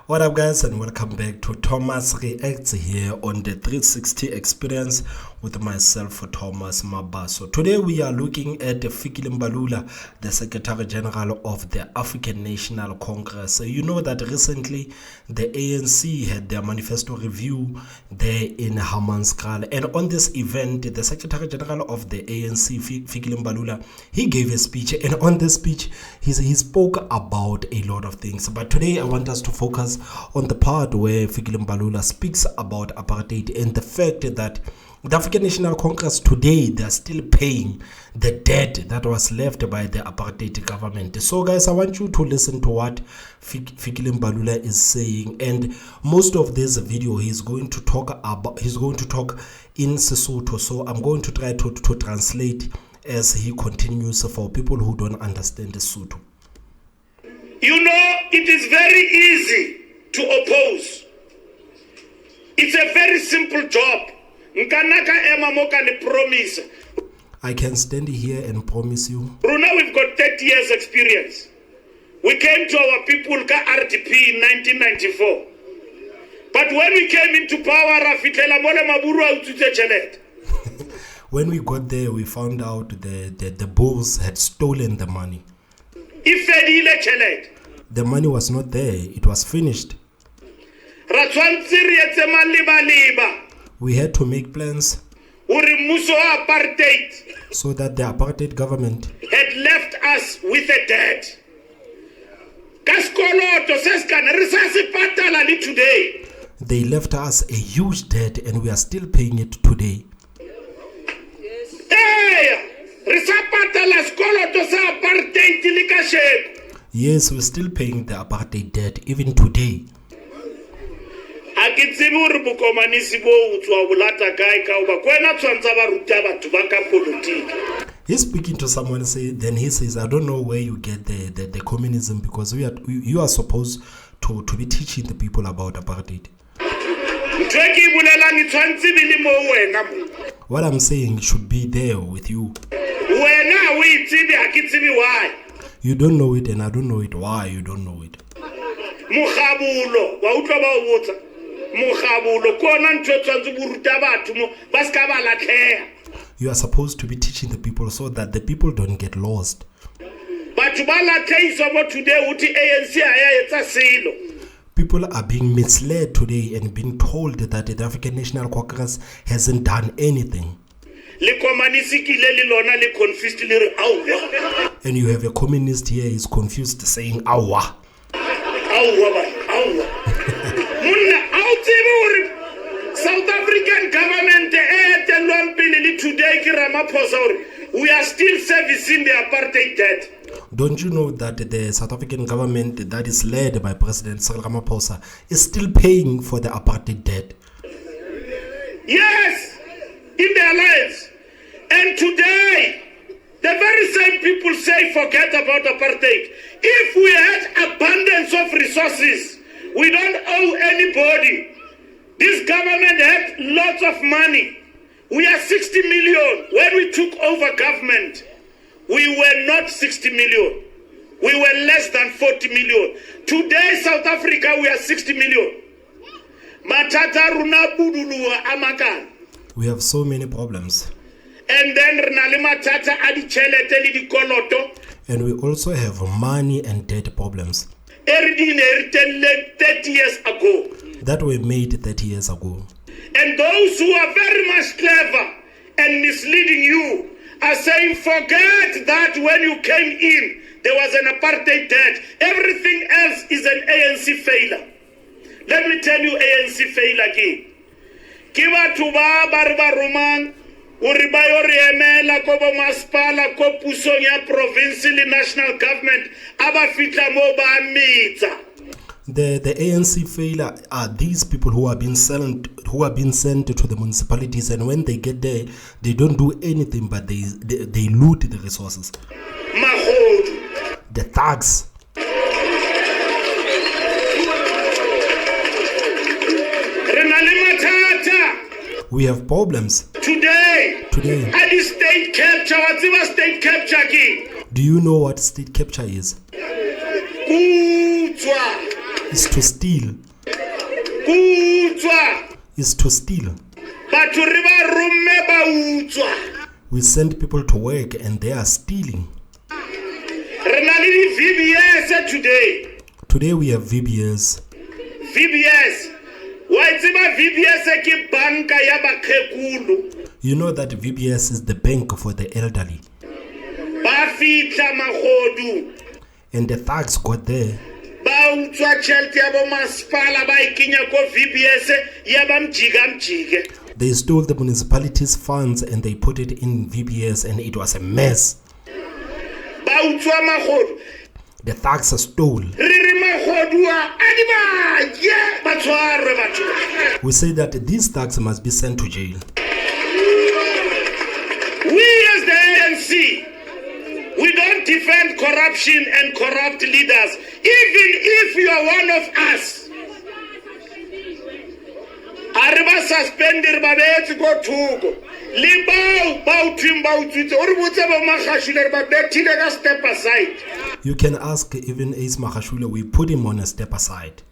What up, guys, and welcome back to Thomas Reacts here on the 360 experience with myself, Thomas Mabaso. Today we are looking at Fikile Mbalula, the Secretary General of the African National Congress. You know that recently the ANC had their manifesto review there in Hammanskraal, and on this event, the Secretary General of the ANC, Fikile Mbalula, he gave a speech, and on this speech, he spoke about a lot of things. But today I want us to focus on the part where Fikile Mbalula speaks about apartheid and the fact that the African National Congress today, they are still paying the debt that was left by the apartheid government. So guys, I want you to listen to what Fikile Mbalula is saying, and most of this video he's going to talk in Sesotho, so I'm going to try to translate as he continues for people who don't understand Sesotho. You know, it is very easy to oppose. It's a very simple job. Promise. I can stand here and promise you. Runa, we've got 30 years experience. We came to our people ka RDP in 1994. But when we came into power, when we got there, we found out the bulls had stolen the money. The money was not there. It was finished. We had to make plans so that the apartheid government had left us with a debt. They left us a huge debt, and we are still paying it today. Yes, we're still paying the apartheid debt even today. He's speaking to someone, then he says, I don't know where you get the communism, because you are supposed to be teaching the people about apartheid. What I'm saying should be there with you. You don't know it, and I don't know it. Why you don't know it? You are supposed to be teaching the people so that the people don't get lost. People are being misled today and being told that the African National Congress hasn't done anything. And you have a communist here is confused saying awa. South African government today, we are still servicing the apartheid debt. Don't you know that the South African government that is led by President Cyril Ramaphosa is still paying for the apartheid debt? Yes, in their lives. And today, the very same people say forget about apartheid. If we had abundance of resources, we don't owe anybody. This government had lots of money. We are 60 million. When we took over government, we were not 60 million. We were less than 40 million. Today, South Africa, we are 60 million. We have so many problems. And then, and we also have money and debt problems 30 years ago. That were made 30 years ago. And those who are very much clever and misleading you are saying, forget that when you came in, there was an apartheid debt. Everything else is an ANC failure. Let me tell you ANC failure again. Kiba tuba barba roman, uribayo riemela kobo maspala ko pusonya provincial national government, aba fitla moba mita. The ANC failure are these people who are being sent to the municipalities, and when they get there, they don't do anything but they loot the resources. The thugs. We have problems today. At the state capture, what's the state capture again? Do you know what state capture is? is to steal. Kutswa. Is to steal. Batho re ba romme ba utswa. We send people to work and they are stealing. Re na le di-VBS today. Today we have VBS. VBS. Wa tseba VBS ke banka ya bakhekulu. You know that VBS is the bank for the elderly. Ba fitla magodu. And the thugs got there. Ba utswa tšhelete ya bo masepala ba ikenya ko VBS ya ba mjige. They stole the municipality's funds and they put it in VBS and it was a mess. Ba utswa magodu. The thugs stole. We say that these thugs must be sent to jail. We as the ANC, we don't defend corruption and corrupt leaders. Even if you are one of us. Arriba suspender babetsi go thuko. Libao bao timba utsitse ori botse ba magashule ba betile ka step aside. You can ask even Ace Magashule, we put him on a step aside.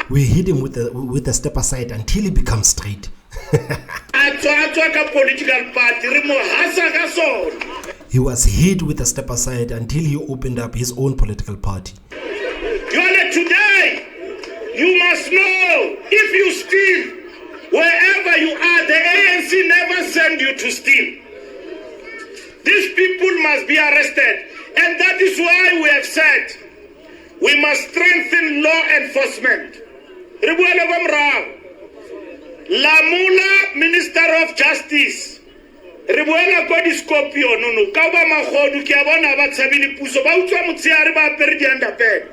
We hit him with a step aside until he becomes straight. He was hit with a step aside until he opened up his own political party. Today, you must know, if you steal, wherever you are, the ANC never send you to steal. These people must be arrested. And that is why we have said, we must strengthen law enforcement. Lamula, Minister of Justice. Ribuela kodi Scorpio nunu kaba magodu ke bona ba tshabile puso ba utswa motsiare ba apere di underpants.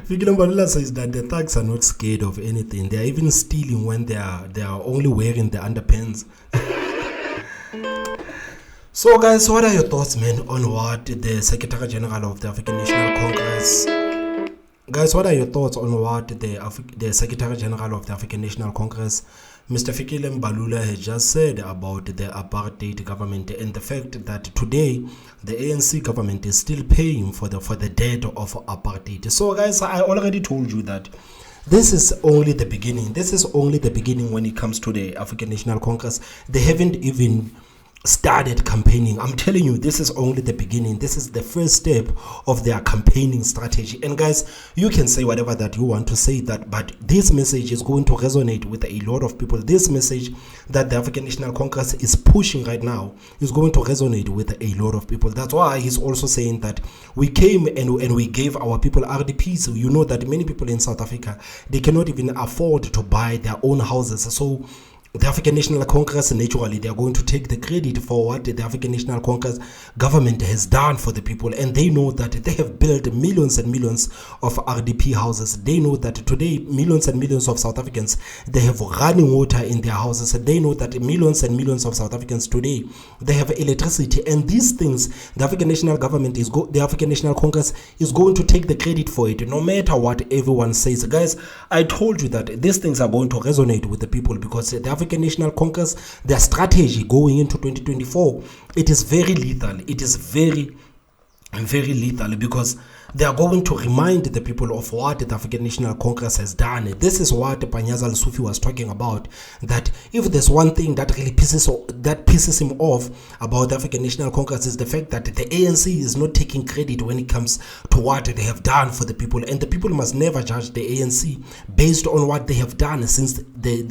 Fikile Mbalula says that the thugs are not scared of anything. They are even stealing when they are only wearing the underpants. So guys, what are your thoughts, man, on what the Secretary General of the African National Congress? Guys, what are your thoughts on what the Secretary General of the African National Congress, Mr. Fikile Mbalula, has just said about the apartheid government and the fact that today the ANC government is still paying for the debt of apartheid? So guys, I already told you that this is only the beginning. This is only the beginning when it comes to the African National Congress. They haven't even started campaigning. I'm telling you, this is only the beginning. This is the first step of their campaigning strategy. And guys, you can say whatever that you want to say, that, but this message is going to resonate with a lot of people. This message that the African National Congress is pushing right now is going to resonate with a lot of people. That's why he's also saying that we came and we gave our people RDPs. So you know that many people in South Africa, they cannot even afford to buy their own houses. So the African National Congress, naturally, they are going to take the credit for what the African National Congress government has done for the people. And they know that they have built millions and millions of RDP houses. They know that today, millions and millions of South Africans, they have running water in their houses. They know that millions and millions of South Africans today, they have electricity. And these things, the African National Government the African National Congress is going to take the credit for it, no matter what everyone says. Guys, I told you that these things are going to resonate with the people, because the African National Congress, their strategy going into 2024, it is very lethal. It is very lethal, because they are going to remind the people of what the African National Congress has done. This is what Panyaza Al-Sufi was talking about, that if there's one thing that really pisses him off about the African National Congress, is the fact that the ANC is not taking credit when it comes to what they have done for the people. And the people must never judge the ANC based on what they have done, since they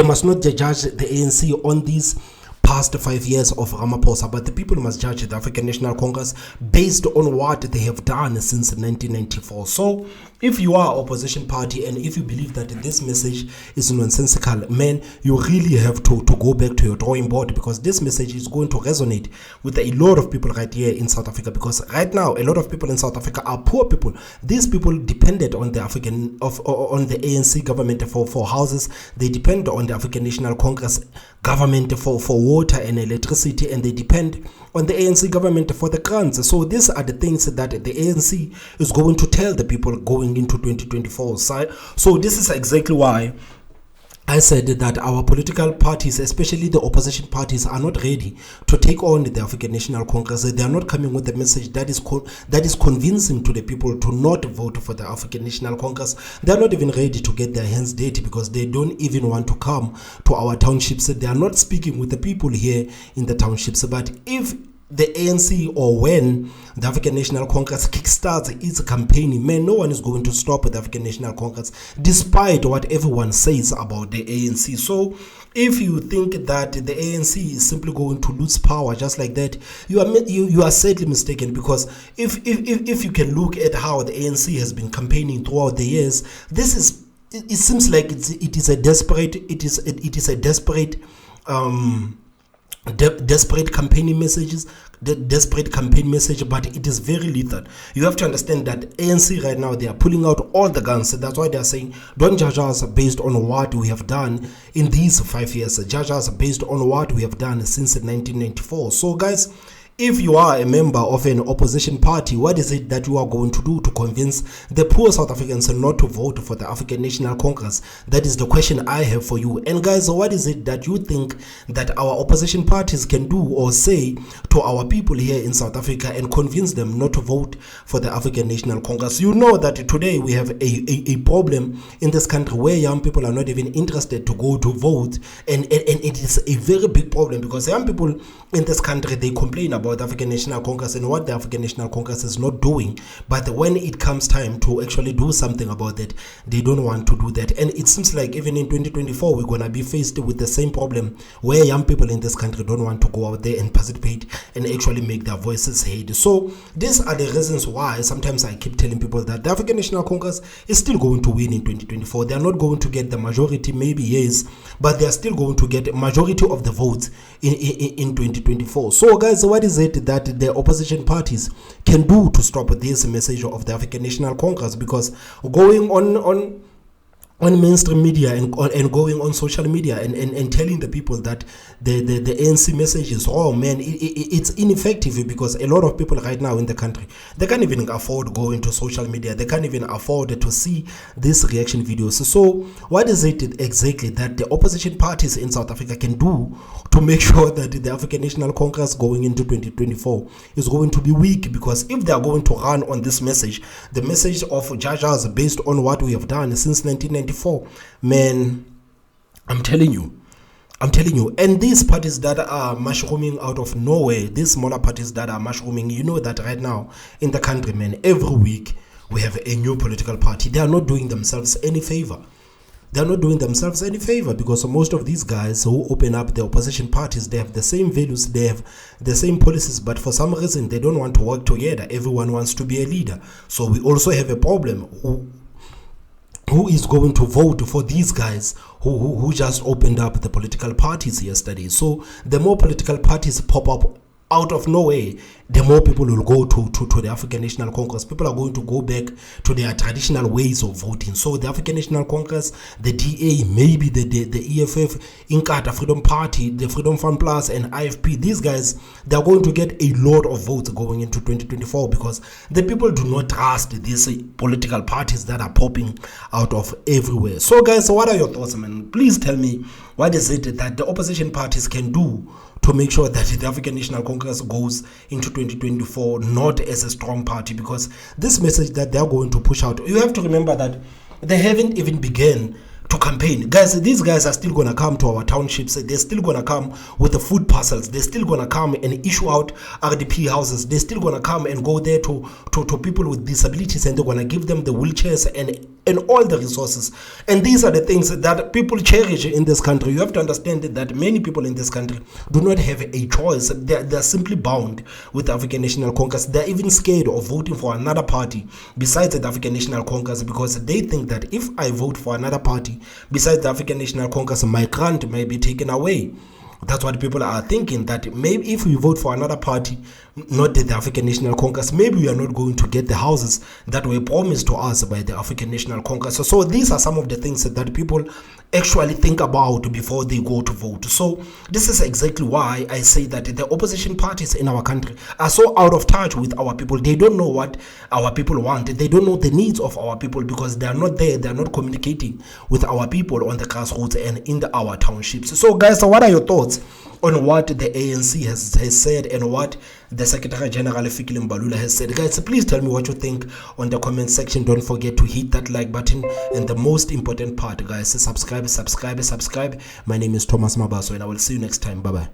must not judge the ANC on these past 5 years of Ramaphosa, but the people must judge the African National Congress based on what they have done since 1994. So if you are opposition party and if you believe that this message is nonsensical, man, you really have to go back to your drawing board, because this message is going to resonate with a lot of people right here in South Africa. Because right now, a lot of people in South Africa are poor people. These people depended on the on the ANC government for houses. They depend on the African National Congress government for water and electricity, and they depend on the ANC government for the grants. So these are the things that the ANC is going to tell the people going into 2024. So this is exactly why I said that our political parties, especially the opposition parties, are not ready to take on the African National Congress. They are not coming with a message that is convincing to the people to not vote for the African National Congress. They are not even ready to get their hands dirty because they don't even want to come to our townships. They are not speaking with the people here in the townships. But if the ANC, or when the African National Congress kickstarts its campaign, man, no one is going to stop the African National Congress, despite what everyone says about the ANC. So if you think that the ANC is simply going to lose power just like that, you are sadly mistaken, because if you can look at how the ANC has been campaigning throughout the years, it seems like it is a desperate desperate campaigning messages, the desperate campaign message, but it is very lethal. You have to understand that ANC right now, they are pulling out all the guns. That's why they are saying, don't judge us based on what we have done in these 5 years. Judge us based on what we have done since 1994. So guys, if you are a member of an opposition party, what is it that you are going to do to convince the poor South Africans not to vote for the African National Congress? That is the question I have for you. And guys, what is it that you think that our opposition parties can do or say to our people here in South Africa and convince them not to vote for the African National Congress? You know that today we have a problem in this country where young people are not even interested to go to vote, and it is a very big problem, because young people in this country, they complain about the African National Congress and what the African National Congress is not doing, but when it comes time to actually do something about that, they don't want to do that. And it seems like even in 2024 we're going to be faced with the same problem, where young people in this country don't want to go out there and participate and actually make their voices heard. So these are the reasons why sometimes I keep telling people that the African National Congress is still going to win in 2024. They are not going to get the majority, maybe yes, but they are still going to get a majority of the votes in 2024. So guys, what is it that the opposition parties can do to stop this message of the African National Congress? Because going on mainstream media and going on social media and telling the people that the ANC message is wrong, man, it's ineffective, because a lot of people right now in the country, they can't even afford going to social media. They can't even afford to see these reaction videos. So what is it exactly that the opposition parties in South Africa can do to make sure that the African National Congress going into 2024 is going to be weak? Because if they are going to run on this message, the message of judge us based on what we have done since 1994, man, I'm telling you, and these parties that are mushrooming out of nowhere, these smaller parties that are mushrooming, you know that right now in the country, man, every week we have a new political party. They are not doing themselves any favor. Because most of these guys who open up the opposition parties, they have the same values, they have the same policies, but for some reason they don't want to work together. Everyone wants to be a leader. So we also have a problem. Who is going to vote for these guys who just opened up the political parties yesterday? So the more political parties pop up out of nowhere, the more people will go to the African National Congress. People are going to go back to their traditional ways of voting. So the African National Congress, the DA, maybe the EFF, Inkatha Freedom Party, the Freedom Front Plus, and IFP, these guys, they are going to get a lot of votes going into 2024, because the people do not trust these political parties that are popping out of everywhere. So guys, what are your thoughts, man? Please tell me, what is it that the opposition parties can do to make sure that the African National Congress goes into 2024 not as a strong party? Because this message that they are going to push out, you have to remember that they haven't even begun to campaign. Guys, these guys are still going to come to our townships. They're still going to come with the food parcels. They're still going to come and issue out RDP houses. They're still going to come and go there to people with disabilities, and they're going to give them the wheelchairs and all the resources. And these are the things that people cherish in this country. You have to understand that many people in this country do not have a choice. They're simply bound with the African National Congress. They're even scared of voting for another party besides the African National Congress, because they think that if I vote for another party besides the African National Congress, my grant may be taken away. That's what people are thinking, that maybe if we vote for another party, not the African National Congress, maybe we are not going to get the houses that were promised to us by the African National Congress. So these are some of the things that people actually think about before they go to vote. So this is exactly why I say that the opposition parties in our country are so out of touch with our people. They don't know what our people want. They don't know the needs of our people because they are not there. They are not communicating with our people on the grassroots and in our townships. So guys, what are your thoughts on what the ANC has said and what the Secretary General Fikile Mbalula has said? Guys, please tell me what you think on the comment section. Don't forget to hit that like button, and the most important part, guys, subscribe. My name is Thomas Mabaso, and I will see you next time. Bye bye.